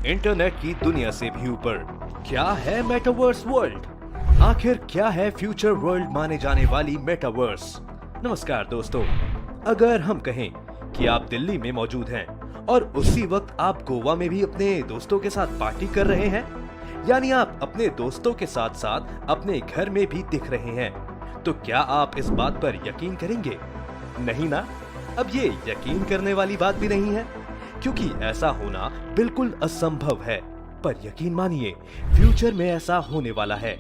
Internet की दुनिया से भी ऊपर। क्या है मेटावर्स वर्ल्ड? आखिर क्या है फ्यूचर वर्ल्ड माने जाने वाली मेटावर्स? नमस्कार दोस्तों, अगर हम कहें कि आप दिल्ली में मौजूद हैं और उसी वक्त आप गोवा में भी अपने दोस्तों के साथ पार्टी कर रहे हैं, यानी आप अपने दोस्तों के साथ साथ अपने घर में भी दिख रहे हैं, तो क्या आप इस बात पर यकीन करेंगे? नहीं ना। अब ये यकीन करने वाली बात भी नहीं है, क्योंकि ऐसा होना बिल्कुल असंभव है। पर यकीन मानिए, फ्यूचर में ऐसा होने वाला है।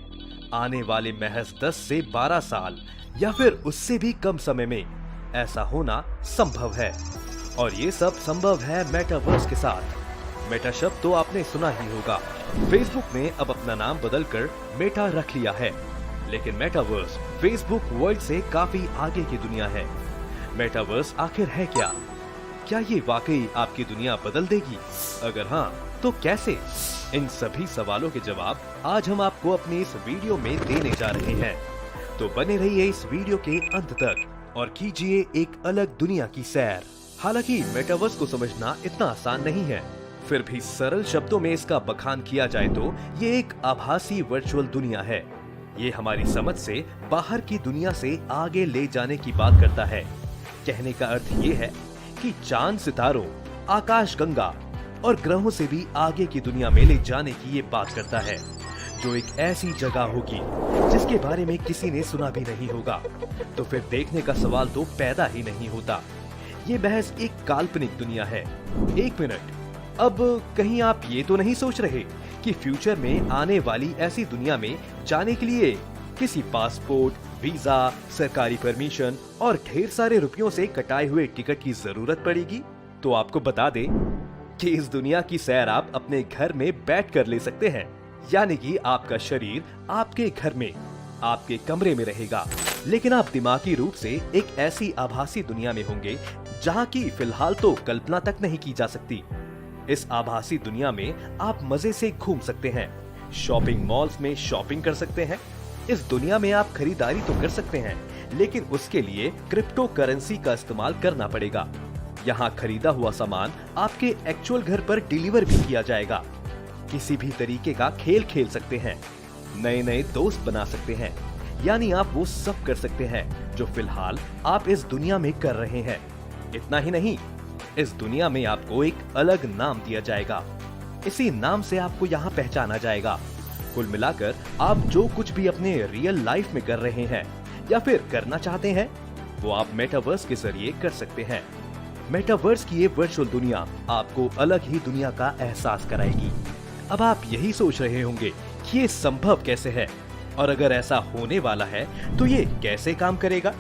आने वाले महज 10 से 12 साल या फिर उससे भी कम समय में ऐसा होना संभव है। और ये सब संभव है मेटावर्स के साथ। मेटा शब्द तो आपने सुना ही होगा। फेसबुक ने अब अपना नाम बदलकर मेटा रख लिया है, लेकिन मेटावर्स फेसबुक वर्ल्ड से काफी आगे की दुनिया है। मेटावर्स आखिर है क्या? क्या ये वाकई आपकी दुनिया बदल देगी? अगर हाँ, तो कैसे? इन सभी सवालों के जवाब आज हम आपको अपनी इस वीडियो में देने जा रहे हैं। तो बने रहिए इस वीडियो के अंत तक और कीजिए एक अलग दुनिया की सैर। हालांकि मेटावर्स को समझना इतना आसान नहीं है, फिर भी सरल शब्दों में इसका बखान किया जाए तो ये एक आभासी वर्चुअल दुनिया है। ये हमारी समझ से बाहर की दुनिया से आगे ले जाने की बात करता है। कहने का अर्थ ये है कि चांद, सितारों, आकाश गंगा और ग्रहों से भी आगे की दुनिया में ले जाने की ये बात करता है, जो एक ऐसी जगह होगी जिसके बारे में किसी ने सुना भी नहीं होगा। तो फिर देखने का सवाल तो पैदा ही नहीं होता। ये महज एक काल्पनिक दुनिया है। एक मिनट, अब कहीं आप ये तो नहीं सोच रहे कि फ्यूचर में आने वाली ऐसी दुनिया में जाने के लिए किसी पासपोर्ट, वीजा, सरकारी परमिशन और ढेर सारे रुपयों से कटाए हुए टिकट की जरूरत पड़ेगी? तो आपको बता दें कि इस दुनिया की सैर आप अपने घर में बैठ कर ले सकते हैं। यानी कि आपका शरीर आपके घर में, आपके कमरे में रहेगा, लेकिन आप दिमागी रूप से एक ऐसी आभासी दुनिया में होंगे जहां की फिलहाल तो कल्पना तक नहीं की जा सकती। इस आभासी दुनिया में आप मजे से घूम सकते हैं, शॉपिंग मॉल्स में शॉपिंग कर सकते हैं। इस दुनिया में आप खरीदारी तो कर सकते हैं, लेकिन उसके लिए क्रिप्टो करेंसी का इस्तेमाल करना पड़ेगा। यहाँ खरीदा हुआ सामान आपके एक्चुअल घर पर डिलीवर भी किया जाएगा। किसी भी तरीके का खेल खेल सकते हैं, नए नए दोस्त बना सकते हैं, यानी आप वो सब कर सकते हैं जो फिलहाल आप इस दुनिया में कर रहे हैं। इतना ही नहीं, इस दुनिया में आपको एक अलग नाम दिया जाएगा। इसी नाम से आपको यहाँ पहचाना जाएगा। कुल मिलाकर आप जो कुछ भी अपने रियल लाइफ में कर रहे हैं या फिर करना चाहते हैं, वो आप मेटावर्स के जरिए कर सकते हैं। मेटावर्स की ये वर्चुअल दुनिया आपको अलग ही दुनिया का एहसास कराएगी। अब आप यही सोच रहे होंगे कि ये संभव कैसे है, और अगर ऐसा होने वाला है तो ये कैसे काम करेगा?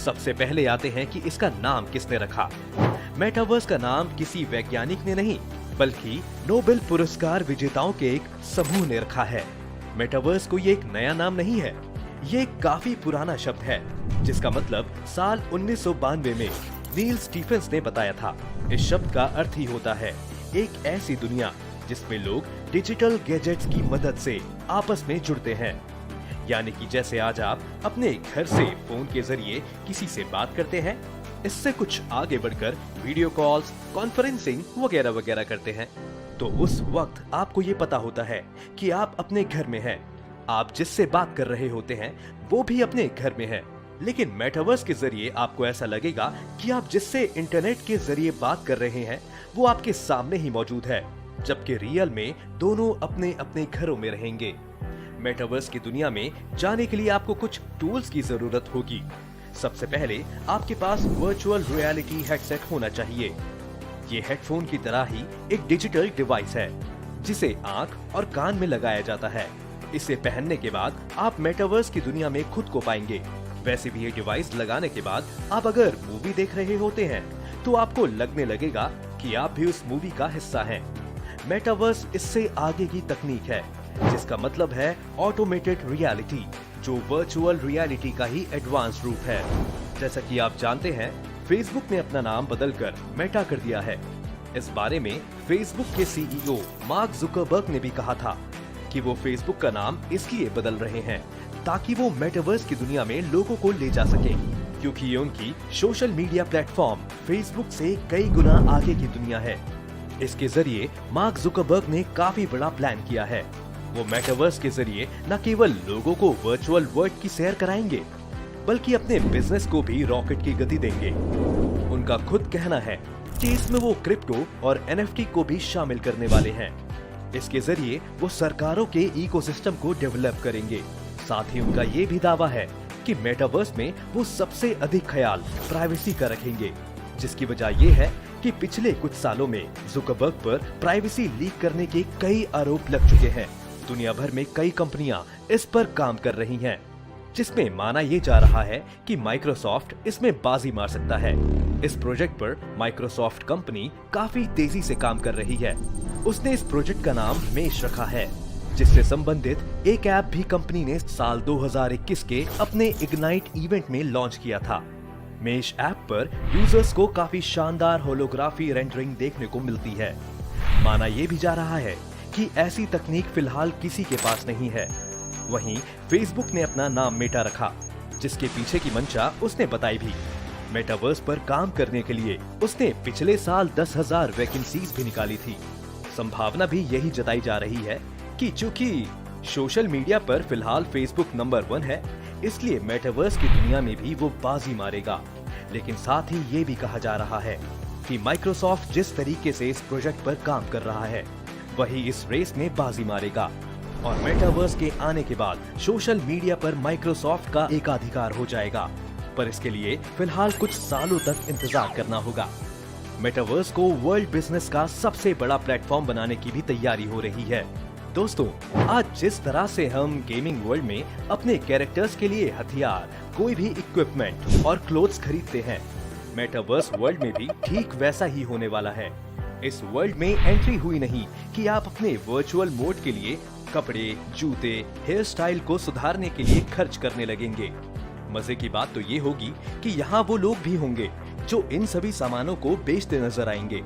सबसे पहले आते हैं कि इसका नाम किसने रखा। मेटावर्स का नाम किसी वैज्ञानिक ने नहीं, बल्कि नोबेल पुरस्कार विजेताओं के एक समूह ने रखा है। मेटावर्स को ये एक नया नाम नहीं है, ये काफी पुराना शब्द है, जिसका मतलब साल 1992 में नील स्टीफेंस ने बताया था। इस शब्द का अर्थ ही होता है एक ऐसी दुनिया जिसमें लोग डिजिटल गैजेट्स की मदद से आपस में जुड़ते हैं। यानी कि जैसे आज आप अपने घर से फोन के जरिए किसी से बात करते हैं, इससे कुछ आगे बढ़कर वीडियो कॉल्स, कॉन्फ्रेंसिंग वगैरह वगैरह करते हैं, तो उस वक्त आपको ये पता होता है कि आप अपने घर में हैं। आप जिससे बात कर रहे होते हैं वो भी अपने घर में है। लेकिन मेटावर्स के जरिए आपको ऐसा लगेगा कि आप जिससे इंटरनेट के जरिए बात कर रहे हैं वो आपके सामने ही मौजूद है, जबकि रियल में दोनों अपने अपने घरों में रहेंगे। मेटावर्स की दुनिया में जाने के लिए आपको कुछ टूल्स की जरूरत होगी। सबसे पहले आपके पास वर्चुअल रियलिटी हेडसेट होना चाहिए। ये हेडफोन की तरह ही एक डिजिटल डिवाइस है, जिसे आंख और कान में लगाया जाता है। इसे पहनने के बाद आप मेटावर्स की दुनिया में खुद को पाएंगे। वैसे भी ये डिवाइस लगाने के बाद आप अगर मूवी देख रहे होते हैं तो आपको लगने लगेगा कि आप भी उस मूवी का हिस्सा हैं। मेटावर्स इससे आगे की तकनीक है, जिसका मतलब है ऑटोमेटेड रियलिटी, जो वर्चुअल रियलिटी का ही एडवांस रूप है। जैसा कि आप जानते हैं, फेसबुक ने अपना नाम बदलकर मेटा कर दिया है। इस बारे में फेसबुक के सीईओ मार्क जुकरबर्ग ने भी कहा था कि वो फेसबुक का नाम इसलिए बदल रहे हैं ताकि वो मेटावर्स की दुनिया में लोगों को ले जा सके, क्योंकि ये उनकी सोशल मीडिया प्लेटफॉर्म फेसबुक से कई गुना आगे की दुनिया है। इसके जरिए मार्क जुकरबर्ग ने काफी बड़ा प्लान किया है। वो मेटावर्स के जरिए न केवल लोगों को वर्चुअल वर्ल्ड की सैर कराएंगे, बल्कि अपने बिजनेस को भी रॉकेट की गति देंगे। उनका खुद कहना है कि इसमें वो क्रिप्टो और एनएफटी को भी शामिल करने वाले हैं। इसके जरिए वो सरकारों के इकोसिस्टम को डेवलप करेंगे। साथ ही उनका ये भी दावा है कि मेटावर्स में वो सबसे अधिक ख्याल प्राइवेसी का रखेंगे, जिसकी वजह ये है कि पिछले कुछ सालों में जुकरबर्ग पर प्राइवेसी लीक करने के कई आरोप लग चुके हैं। दुनिया भर में कई कंपनियां इस पर काम कर रही हैं, जिसमें माना ये जा रहा है कि माइक्रोसॉफ्ट इसमें बाजी मार सकता है। इस प्रोजेक्ट पर माइक्रोसॉफ्ट कंपनी काफी तेजी से काम कर रही है। उसने इस प्रोजेक्ट का नाम मेश रखा है, जिससे संबंधित एक ऐप भी कंपनी ने साल 2021 के अपने इग्नाइट इवेंट में लॉन्च किया था। मेश ऐप पर यूजर्स को काफी शानदार होलोग्राफी रेंडरिंग देखने को मिलती है। माना ये भी जा रहा है कि ऐसी तकनीक फिलहाल किसी के पास नहीं है। वहीं फेसबुक ने अपना नाम मेटा रखा, जिसके पीछे की मंशा उसने बताई भी। मेटावर्स पर काम करने के लिए उसने पिछले साल 10,000 वैकेंसीज भी निकाली थी। संभावना भी यही जताई जा रही है कि चूंकि सोशल मीडिया पर फिलहाल फेसबुक नंबर 1 है, इसलिए मेटावर्स की दुनिया में भी वो बाजी मारेगा। लेकिन साथ ही ये भी कहा जा रहा है कि माइक्रोसॉफ्ट जिस तरीके से इस प्रोजेक्ट पर काम कर रहा है, वही इस रेस में बाजी मारेगा और मेटावर्स के आने के बाद सोशल मीडिया पर माइक्रोसॉफ्ट का एकाधिकार हो जाएगा। पर इसके लिए फिलहाल कुछ सालों तक इंतजार करना होगा। मेटावर्स को वर्ल्ड बिजनेस का सबसे बड़ा प्लेटफॉर्म बनाने की भी तैयारी हो रही है। दोस्तों, आज जिस तरह से हम गेमिंग वर्ल्ड में अपने कैरेक्टर्स के लिए हथियार, कोई भी इक्विपमेंट और क्लोथ्स खरीदते हैं, मेटावर्स वर्ल्ड में भी ठीक वैसा ही होने वाला है। इस वर्ल्ड में एंट्री हुई नहीं कि आप अपने वर्चुअल मोड के लिए कपड़े, जूते, हेयर स्टाइल को सुधारने के लिए खर्च करने लगेंगे। मजे की बात तो ये होगी कि यहाँ वो लोग भी होंगे जो इन सभी सामानों को बेचते नजर आएंगे।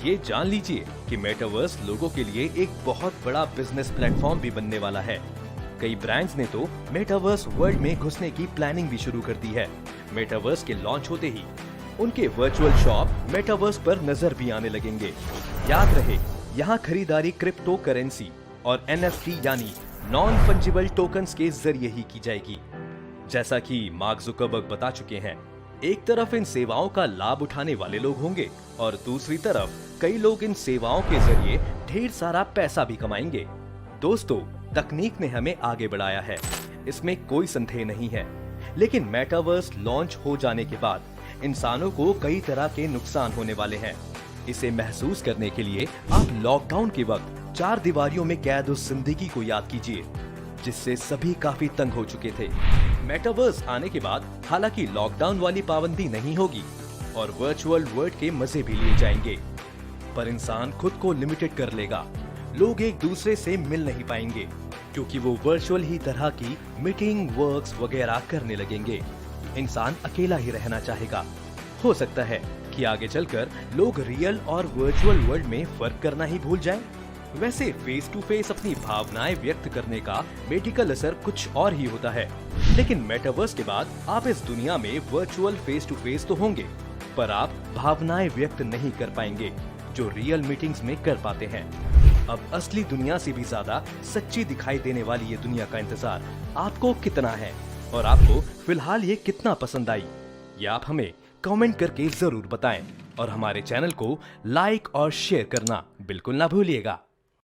ये जान लीजिए कि मेटावर्स लोगों के लिए एक बहुत बड़ा बिजनेस प्लेटफॉर्म भी बनने वाला है। कई ब्रांड्स ने तो मेटावर्स वर्ल्ड में घुसने की प्लानिंग भी शुरू कर दी है। मेटावर्स के लॉन्च होते ही उनके वर्चुअल शॉप मेटावर्स पर नजर भी आने लगेंगे। याद रहे, यहाँ खरीदारी क्रिप्टो करेंसी और एनएफटी यानी नॉन फंजिबल टोकन्स के जरिए ही की जाएगी। जैसा कि मार्क जुकरबर्ग बता चुके हैं, एक तरफ इन सेवाओं का लाभ उठाने वाले लोग होंगे और दूसरी तरफ कई लोग इन सेवाओं के जरिए ढेर सारा पैसा भी कमाएंगे। दोस्तों, तकनीक ने हमें आगे बढ़ाया है, इसमें कोई संदेह नहीं है। लेकिन मेटावर्स लॉन्च हो जाने के बाद इंसानों को कई तरह के नुकसान होने वाले हैं। इसे महसूस करने के लिए आप लॉकडाउन के वक्त 4 दीवारियों में कैद उस जिंदगी को याद कीजिए, जिससे सभी काफी तंग हो चुके थे। मेटावर्स आने के बाद हालांकि लॉकडाउन वाली पाबंदी नहीं होगी और वर्चुअल वर्ल्ड के मजे भी लिए जाएंगे, पर इंसान खुद को लिमिटेड कर लेगा। लोग एक दूसरे से मिल नहीं पाएंगे क्योंकि वो वर्चुअल ही तरह की मीटिंग, वर्क्स वगैरह करने लगेंगे। इंसान अकेला ही रहना चाहेगा। हो सकता है कि आगे चलकर लोग रियल और वर्चुअल वर्ल्ड में फर्क करना ही भूल जाएं। वैसे फेस टू फेस अपनी भावनाएं व्यक्त करने का मेडिकल असर कुछ और ही होता है, लेकिन मेटावर्स के बाद आप इस दुनिया में वर्चुअल फेस टू फेस तो होंगे, पर आप भावनाएं व्यक्त नहीं कर पाएंगे जो रियल मीटिंग्स में कर पाते हैं। अब असली दुनिया से भी ज्यादा सच्ची दिखाई देने वाली ये दुनिया का इंतजार आपको कितना है और आपको फिलहाल ये कितना पसंद आई, ये आप हमें कमेंट करके जरूर बताएं और हमारे चैनल को लाइक और शेयर करना बिल्कुल ना भूलिएगा।